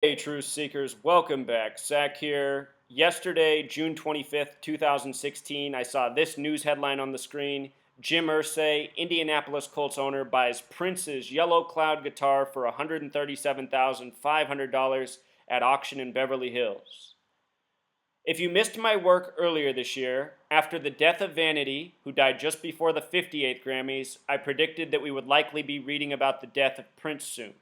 Hey, truth seekers, welcome back. Zach here. Yesterday, June 25th, 2016, I saw this news headline on the screen. Jim Irsay, Indianapolis Colts owner, buys Prince's Yellow Cloud guitar for $137,500 at auction in Beverly Hills. If you missed my work earlier this year, after the death of Vanity, who died just before the 58th Grammys, I predicted that we would likely be reading about the death of Prince soon.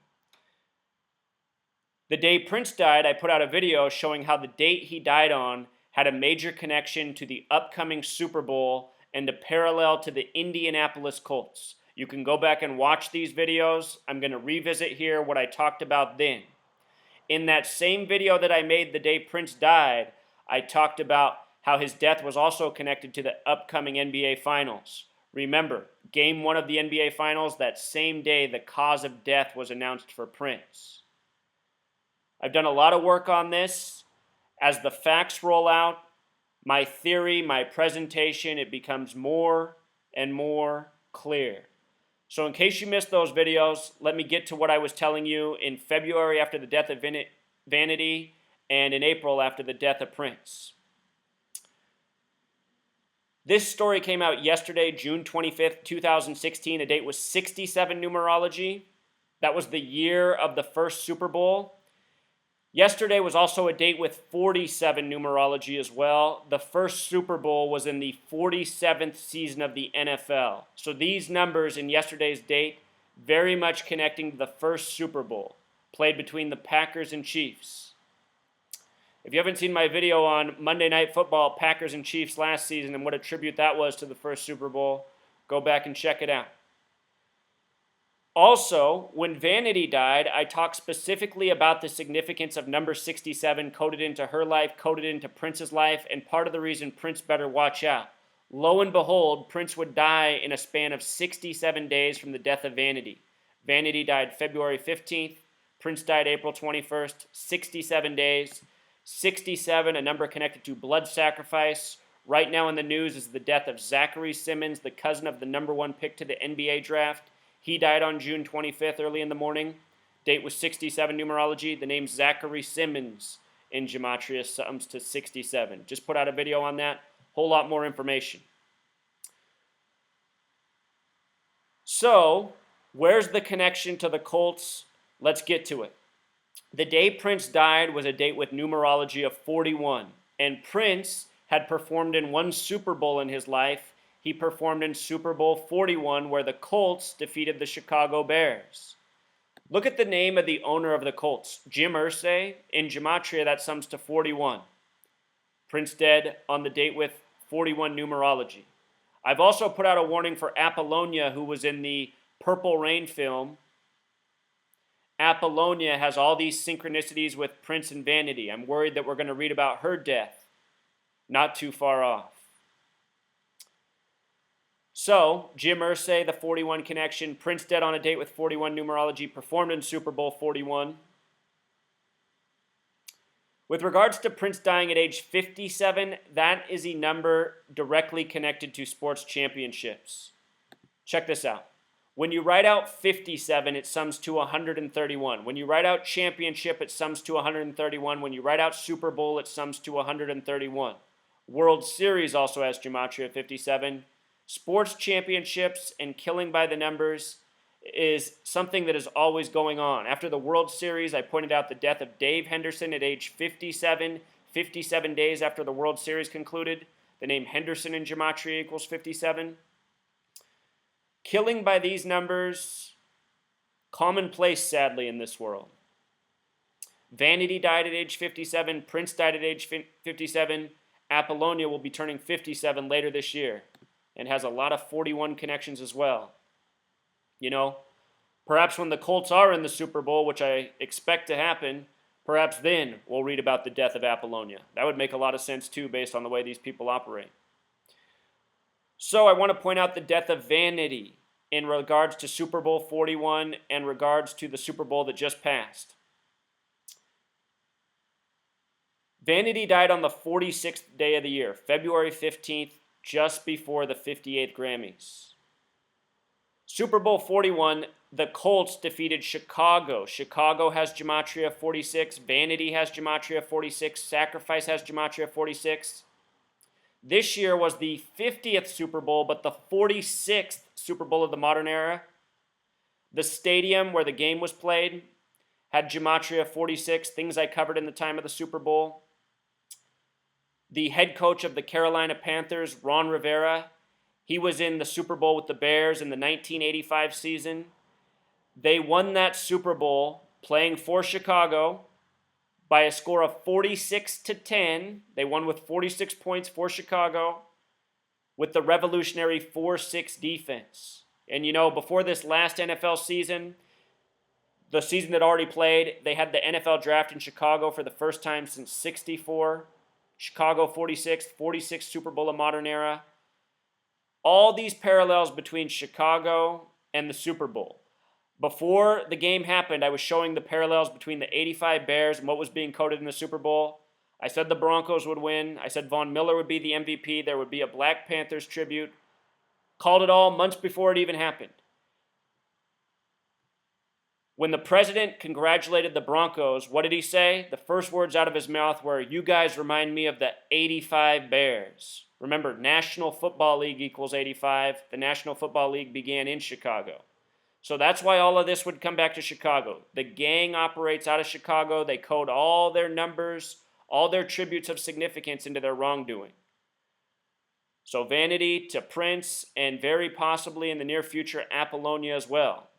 The day Prince died, I put out a video showing how the date he died on had a major connection to the upcoming Super Bowl and a parallel to the Indianapolis Colts. You can go back and watch these videos. I'm going to revisit here what I talked about then. In that same video that I made the day Prince died, I talked about how his death was also connected to the upcoming NBA Finals. Remember, Game 1 of the NBA Finals, that same day the cause of death was announced for Prince. I've done a lot of work on this. As the facts roll out, my theory, my presentation, it becomes more and more clear. So in case you missed those videos, let me get to what I was telling you in February after the death of Vanity and in April after the death of Prince. This story came out yesterday, June 25th, 2016. A date was 67 numerology. That was the year of the first Super Bowl. Yesterday was also a date with 47 numerology as well. The first Super Bowl was in the 47th season of the NFL. So these numbers in yesterday's date very much connecting to the first Super Bowl, played between the Packers and Chiefs. If you haven't seen my video on Monday Night Football, Packers and Chiefs last season and what a tribute that was to the first Super Bowl, go back and check it out. Also, when Vanity died, I talked specifically about the significance of number 67 coded into her life, coded into Prince's life, and part of the reason Prince better watch out. Lo and behold, Prince would die in a span of 67 days from the death of Vanity. Vanity died February 15th. Prince died April 21st. 67 days. 67, a number connected to blood sacrifice. Right now in the news is the death of Zachary Simmons, the cousin of the number 1 pick to the NBA draft. He died on June 25th, early in the morning. Date was 67 numerology. The name Zachary Simmons in Gematria sums to 67. Just put out a video on that. Whole lot more information. So, where's the connection to the Colts? Let's get to it. The day Prince died was a date with numerology of 41. And Prince had performed in one Super Bowl in his life. He performed in Super Bowl 41 where the Colts defeated the Chicago Bears. Look at the name of the owner of the Colts, Jim Irsay. In Gematria, that sums to 41. Prince dead on the date with 41 numerology. I've also put out a warning for Apollonia, who was in the Purple Rain film. Apollonia has all these synchronicities with Prince and Vanity. I'm worried that we're going to read about her death not too far off. So, Jim Irsay, the 41 connection, Prince dead on a date with 41 numerology, performed in Super Bowl 41. With regards to Prince dying at age 57, that is a number directly connected to sports championships. Check this out. When you write out 57, it sums to 131. When you write out championship, it sums to 131. When you write out Super Bowl, it sums to 131. World Series also has Gematria 57. Sports championships and killing by the numbers is something that is always going on. After the World Series, I pointed out the death of Dave Henderson at age 57, 57 days after the World Series concluded. The name Henderson in Gematria equals 57. Killing by these numbers, commonplace sadly in this world. Vanity died at age 57, Prince died at age 57, Apollonia will be turning 57 later this year and has a lot of 41 connections as well. You know, perhaps when the Colts are in the Super Bowl, which I expect to happen, perhaps then we'll read about the death of Apollonia. That would make a lot of sense too based on the way these people operate. So I want to point out the death of Vanity in regards to Super Bowl 41 and regards to the Super Bowl that just passed. Vanity died on the 46th day of the year, February 15th, just before the 58th Grammys. Super Bowl 41, the Colts defeated Chicago. Chicago has Gematria 46. Vanity has Gematria 46. Sacrifice has Gematria 46. This year was the 50th Super Bowl, but the 46th Super Bowl of the modern era. The stadium where the game was played had Gematria 46, things I covered in the time of the Super Bowl. The head coach of the Carolina Panthers, Ron Rivera, he was in the Super Bowl with the Bears in the 1985 season. They won that Super Bowl playing for Chicago by a score of 46-10. They won with 46 points for Chicago with the revolutionary 4-6 defense. And you know, before this last NFL season, the season that already played, they had the NFL draft in Chicago for the first time since '64. Chicago 46 Super Bowl of modern era. All these parallels between Chicago and the Super Bowl. Before the game happened, I was showing the parallels between the '85 Bears and what was being coded in the Super Bowl. I said the Broncos would win. I said Von Miller would be the MVP. There would be a Black Panthers tribute. Called it all months before it even happened. When the president congratulated the Broncos, what did he say? The first words out of his mouth were, "You guys remind me of the '85 Bears." Remember, National Football League equals 85. The National Football League began in Chicago. So that's why all of this would come back to Chicago. The gang operates out of Chicago. They code all their numbers, all their tributes of significance into their wrongdoing. So Vanity to Prince, and very possibly in the near future, Apollonia as well.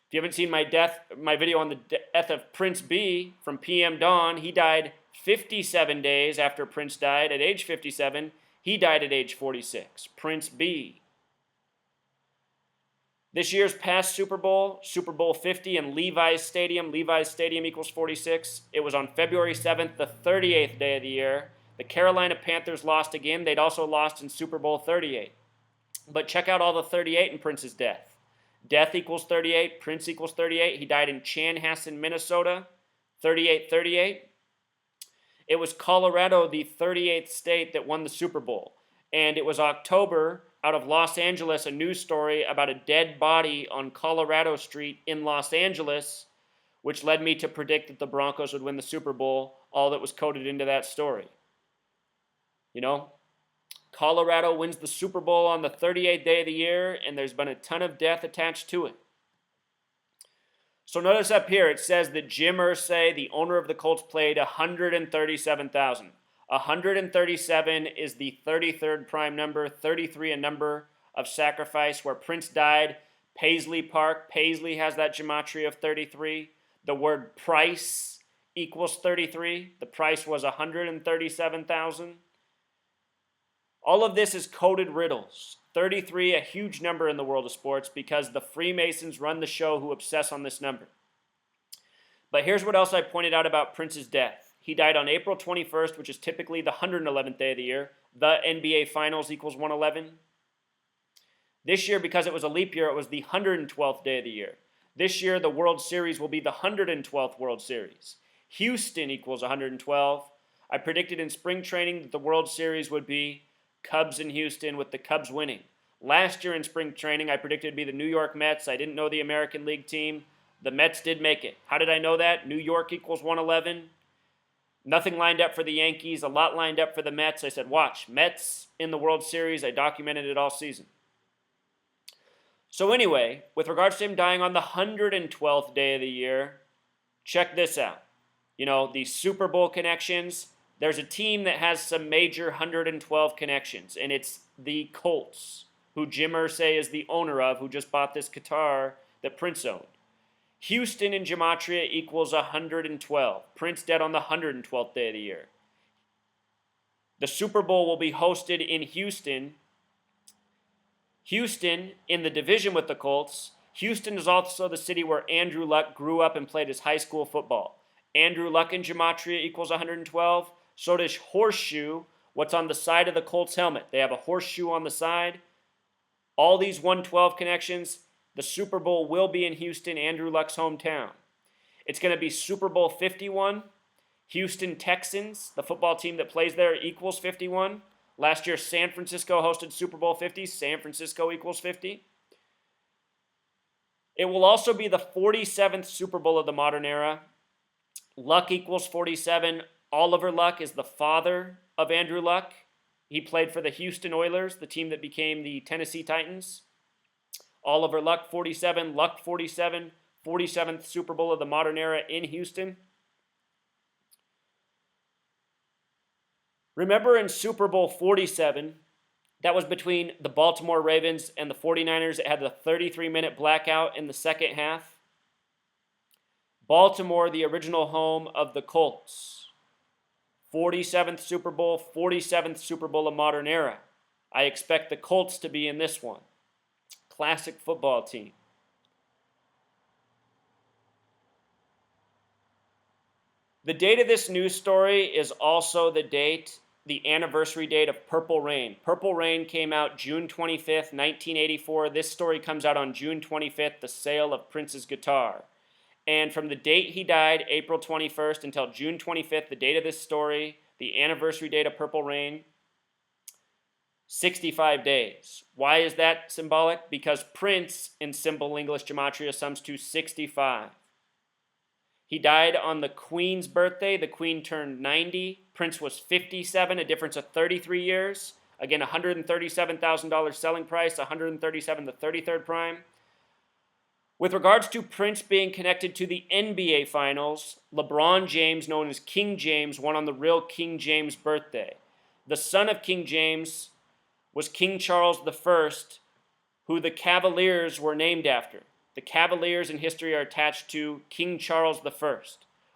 If you haven't seen my video on the death of Prince B from PM Dawn, he died 57 days after Prince died at age 57. He died at age 46. Prince B. This year's past Super Bowl, Super Bowl 50 in Levi's Stadium. Levi's Stadium equals 46. It was on February 7th, the 38th day of the year. The Carolina Panthers lost again. They'd also lost in Super Bowl 38. But check out all the 38 in Prince's death. Death equals 38. Prince equals 38. He died in Chanhassen, Minnesota. 38-38. It was Colorado, the 38th state, that won the Super Bowl. And it was October, out of Los Angeles, a news story about a dead body on Colorado Street in Los Angeles, which led me to predict that the Broncos would win the Super Bowl, all that was coded into that story. You know, Colorado wins the Super Bowl on the 38th day of the year, and there's been a ton of death attached to it. So notice up here, it says that Jim Irsay, the owner of the Colts, played 137,000. 137 is the 33rd prime number, 33 a number of sacrifice. Where Prince died, Paisley Park, Paisley has that gematria of 33. The word price equals 33. The price was 137,000. All of this is coded riddles. 33, a huge number in the world of sports because the Freemasons run the show who obsess on this number. But here's what else I pointed out about Prince's death. He died on April 21st, which is typically the 111th day of the year. The NBA Finals equals 111. This year, because it was a leap year, it was the 112th day of the year. This year, the World Series will be the 112th World Series. Houston equals 112. I predicted in spring training that the World Series would be Cubs in Houston, with the Cubs winning. Last year in spring training, I predicted it'd be the New York Mets. I didn't know the American League team. The Mets did make it. How did I know that? New York equals 111. Nothing lined up for the Yankees, a lot lined up for the Mets. I said, watch, Mets in the World Series. I documented it all season. So anyway, with regards to him dying on the 112th day of the year, check this out. You know, these Super Bowl connections. There's a team that has some major 112 connections, and it's the Colts, who Jim Irsay is the owner of, who just bought this guitar that Prince owned. Houston in Gematria equals 112. Prince dead on the 112th day of the year. The Super Bowl will be hosted in Houston. Houston in the division with the Colts. Houston is also the city where Andrew Luck grew up and played his high school football. Andrew Luck in Gematria equals 112. So does horseshoe, what's on the side of the Colts helmet. They have a horseshoe on the side. All these 112 connections, the Super Bowl will be in Houston, Andrew Luck's hometown. It's going to be Super Bowl 51. Houston Texans, the football team that plays there, equals 51. Last year, San Francisco hosted Super Bowl 50. San Francisco equals 50. It will also be the 47th Super Bowl of the modern era. Luck equals 47. Oliver Luck is the father of Andrew Luck. He played for the Houston Oilers, the team that became the Tennessee Titans. Oliver Luck, 47. Luck, 47. 47th Super Bowl of the modern era in Houston. Remember in Super Bowl 47, that was between the Baltimore Ravens and the 49ers. It had the 33-minute blackout in the second half. Baltimore, the original home of the Colts. 47th Super Bowl, 47th Super Bowl of modern era. I expect the Colts to be in this one. Classic football team. The date of this news story is also the anniversary date of Purple Rain. Purple Rain came out June 25th, 1984. This story comes out on June 25th, the sale of Prince's guitar. And from the date he died, April 21st, until June 25th, the date of this story, the anniversary date of Purple Rain, 65 days. Why is that symbolic? Because Prince, in simple English gematria, sums to 65. He died on the Queen's birthday. The Queen turned 90. Prince was 57, a difference of 33 years. Again, $137,000 selling price, $137 the 33rd prime. With regards to Prince being connected to the NBA Finals, LeBron James, known as King James, won on the real King James birthday. The son of King James was King Charles I, who the Cavaliers were named after. The Cavaliers in history are attached to King Charles I.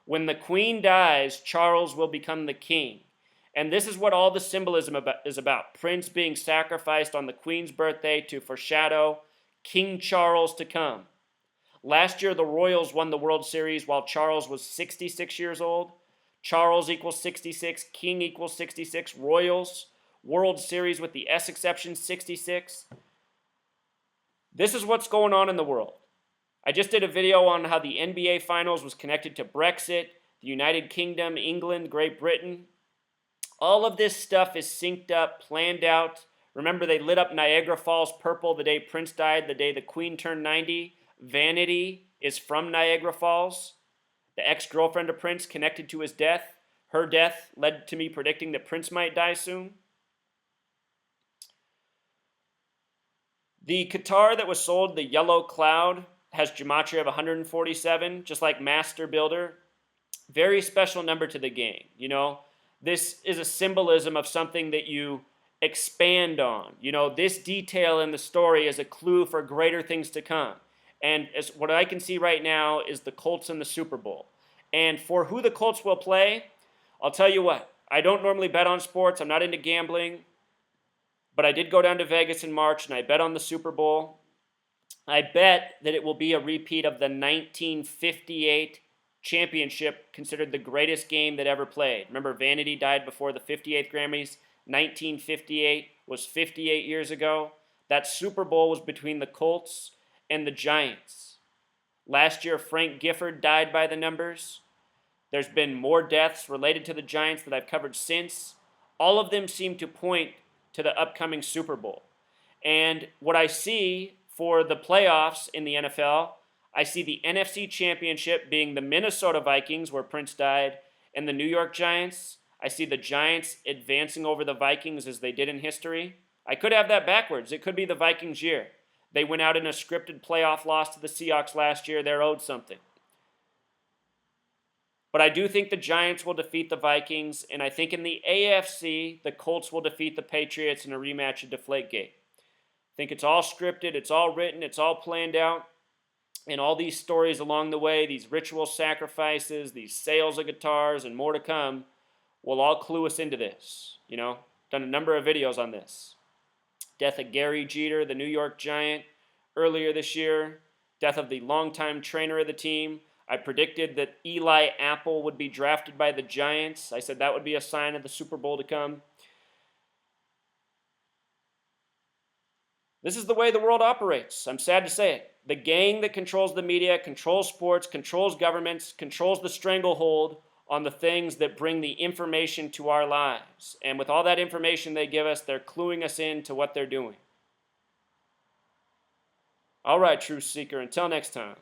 When the Queen dies, Charles will become the king. And this is what all the symbolism is about. Prince being sacrificed on the Queen's birthday to foreshadow King Charles to come. Last year, the Royals won the World Series while Charles was 66 years old. Charles equals 66, King equals 66, Royals, World Series with the S exception, 66. This is what's going on in the world. I just did a video on how the NBA Finals was connected to Brexit, the United Kingdom, England, Great Britain. All of this stuff is synced up, planned out. Remember, they lit up Niagara Falls purple the day Prince died, the day the Queen turned 90. Vanity is from Niagara Falls. The ex-girlfriend of Prince connected to his death. Her death led to me predicting that Prince might die soon. The guitar that was sold, the Yellow Cloud, has gematria of 147, just like Master Builder. Very special number to the game, you know. This is a symbolism of something that you expand on. You know, this detail in the story is a clue for greater things to come. And as what I can see right now is the Colts and the Super Bowl. And for who the Colts will play, I'll tell you what. I don't normally bet on sports. I'm not into gambling. But I did go down to Vegas in March, and I bet on the Super Bowl. I bet that it will be a repeat of the 1958 championship, considered the greatest game that ever played. Remember, Vanity died before the 58th Grammys. 1958 was 58 years ago. That Super Bowl was between the Colts and the Giants. Last year, Frank Gifford died by the numbers. There's been more deaths related to the Giants that I've covered since. All of them seem to point to the upcoming Super Bowl. And what I see for the playoffs in the NFL, I see the NFC Championship being the Minnesota Vikings, where Prince died, and the New York Giants. I see the Giants advancing over the Vikings as they did in history. I could have that backwards. It could be the Vikings' year. They went out in a scripted playoff loss to the Seahawks last year. They're owed something. But I do think the Giants will defeat the Vikings, and I think in the AFC, the Colts will defeat the Patriots in a rematch of Deflategate. I think it's all scripted, it's all written, it's all planned out, and all these stories along the way, these ritual sacrifices, these sales of guitars, and more to come, will all clue us into this. You know, done a number of videos on this. Death of Gary Jeter, the New York Giant, earlier this year. Death of the longtime trainer of the team. I predicted that Eli Apple would be drafted by the Giants. I said that would be a sign of the Super Bowl to come. This is the way the world operates. I'm sad to say it. The gang that controls the media, controls sports, controls governments, controls the stranglehold on the things that bring the information to our lives. And with all that information they give us, they're cluing us in to what they're doing. All right, Truth Seeker, until next time.